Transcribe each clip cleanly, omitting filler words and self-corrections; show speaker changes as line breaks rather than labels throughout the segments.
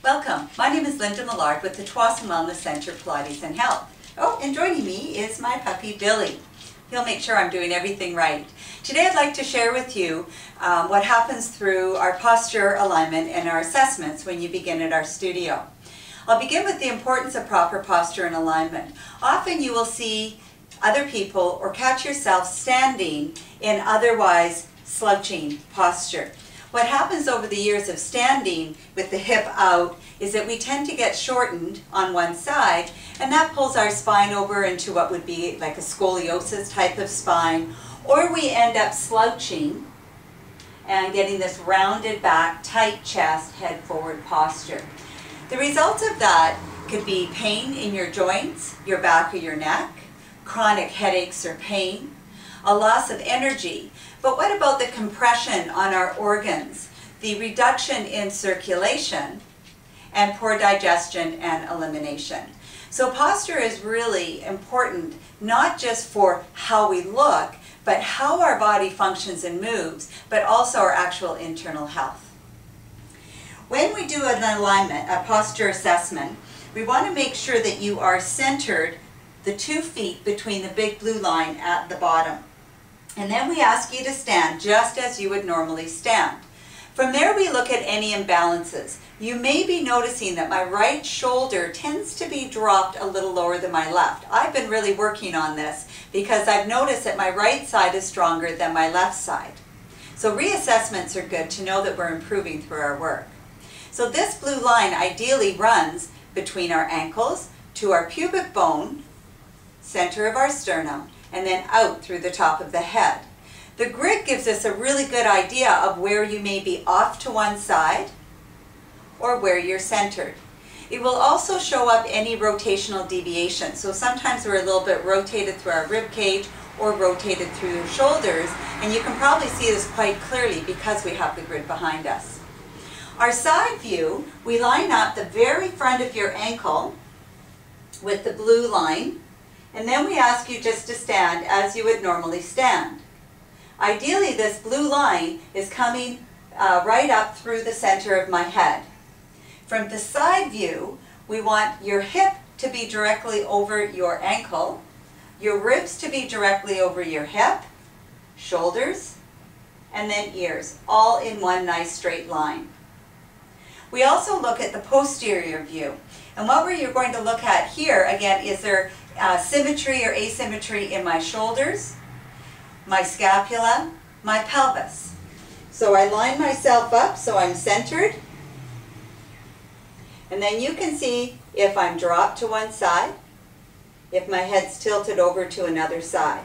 Welcome. My name is Linda Mallard with the Twassen Wellness Center Pilates and Health. Oh, and joining me is my puppy Billy. He'll make sure I'm doing everything right. Today I'd like to share with you what happens through our posture alignment and our assessments when you begin at our studio. I'll begin with the importance of proper posture and alignment. Often you will see other people or catch yourself standing in otherwise slouching posture. What happens over the years of standing with the hip out is that we tend to get shortened on one side, and that pulls our spine over into what would be like a scoliosis type of spine, or we end up slouching and getting this rounded back, tight chest, head forward posture. The results of that could be pain in your joints, your back or your neck, chronic headaches or pain, a loss of energy. But what about the compression on our organs, the reduction in circulation, and poor digestion and elimination? So posture is really important, not just for how we look, but how our body functions and moves, but also our actual internal health. When we do an alignment, a posture assessment, we want to make sure that you are centered the 2 feet between the big blue line at the bottom. And then we ask you to stand just as you would normally stand. From there we look at any imbalances. You may be noticing that my right shoulder tends to be dropped a little lower than my left. I've been really working on this because I've noticed that my right side is stronger than my left side. So reassessments are good to know that we're improving through our work. So this blue line ideally runs between our ankles to our pubic bone, center of our sternum, and then out through the top of the head. The grid gives us a really good idea of where you may be off to one side or where you're centered. It will also show up any rotational deviation. So sometimes we're a little bit rotated through our rib cage or rotated through your shoulders, and you can probably see this quite clearly because we have the grid behind us. Our side view, we line up the very front of your ankle with the blue line, and then we ask you just to stand as you would normally stand. Ideally, this blue line is coming right up through the center of my head. From the side view, we want your hip to be directly over your ankle, your ribs to be directly over your hip, shoulders, and then ears, all in one nice straight line. We also look at the posterior view. And what we're going to look at here, again, is there symmetry or asymmetry in my shoulders, my scapula, my pelvis. So I line myself up so I'm centered, and then you can see if I'm dropped to one side, if my head's tilted over to another side.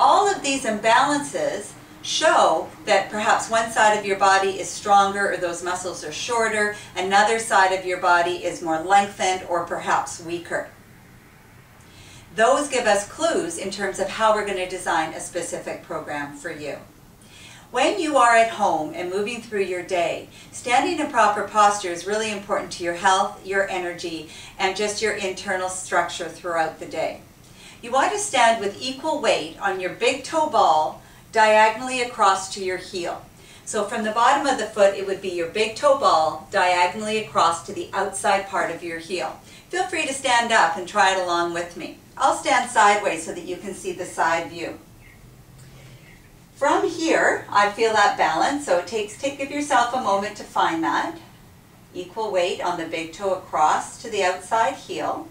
All of these imbalances show that perhaps one side of your body is stronger or those muscles are shorter, another side of your body is more lengthened or perhaps weaker. Those give us clues in terms of how we're going to design a specific program for you. When you are at home and moving through your day, standing in proper posture is really important to your health, your energy, and just your internal structure throughout the day. You want to stand with equal weight on your big toe ball diagonally across to your heel. So from the bottom of the foot, it would be your big toe ball diagonally across to the outside part of your heel. Feel free to stand up and try it along with me. I'll stand sideways so that you can see the side view. From here, I feel that balance, so give yourself a moment to find that. Equal weight on the big toe across to the outside heel.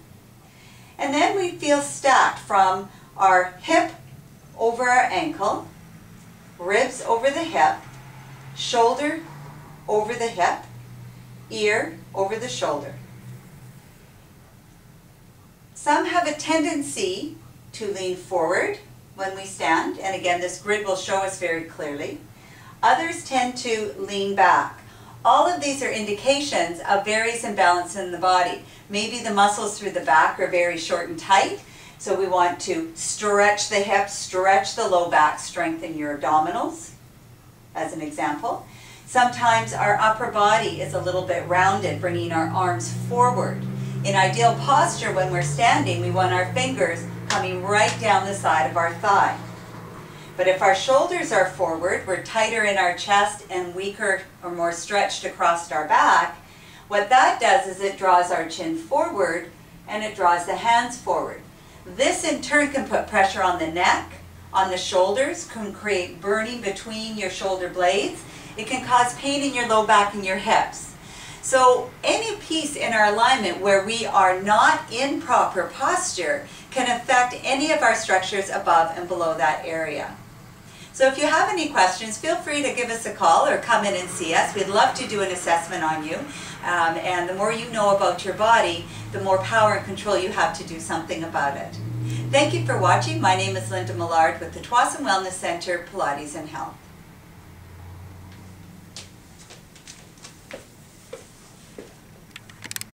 And then we feel stacked from our hip over our ankle, ribs over the hip, shoulder over the hip, ear over the shoulder. Some have a tendency to lean forward when we stand, and again this grid will show us very clearly. Others tend to lean back. All of these are indications of various imbalance in the body. Maybe the muscles through the back are very short and tight, so we want to stretch the hips, stretch the low back, strengthen your abdominals, as an example. Sometimes our upper body is a little bit rounded, bringing our arms forward. In ideal posture, when we're standing, we want our fingers coming right down the side of our thigh. But if our shoulders are forward, we're tighter in our chest and weaker or more stretched across our back, What that does is it draws our chin forward and it draws the hands forward. This in turn can put pressure on the neck, on the shoulders, can create burning between your shoulder blades. It can cause pain in your low back and your hips. So any piece in our alignment where we are not in proper posture can affect any of our structures above and below that area. So if you have any questions, feel free to give us a call or come in and see us. We'd love to do an assessment on you. And the more you know about your body, the more power and control you have to do something about it. Thank you for watching. My name is Linda Mallard with the Tsawwassen Wellness Center, Pilates and Health.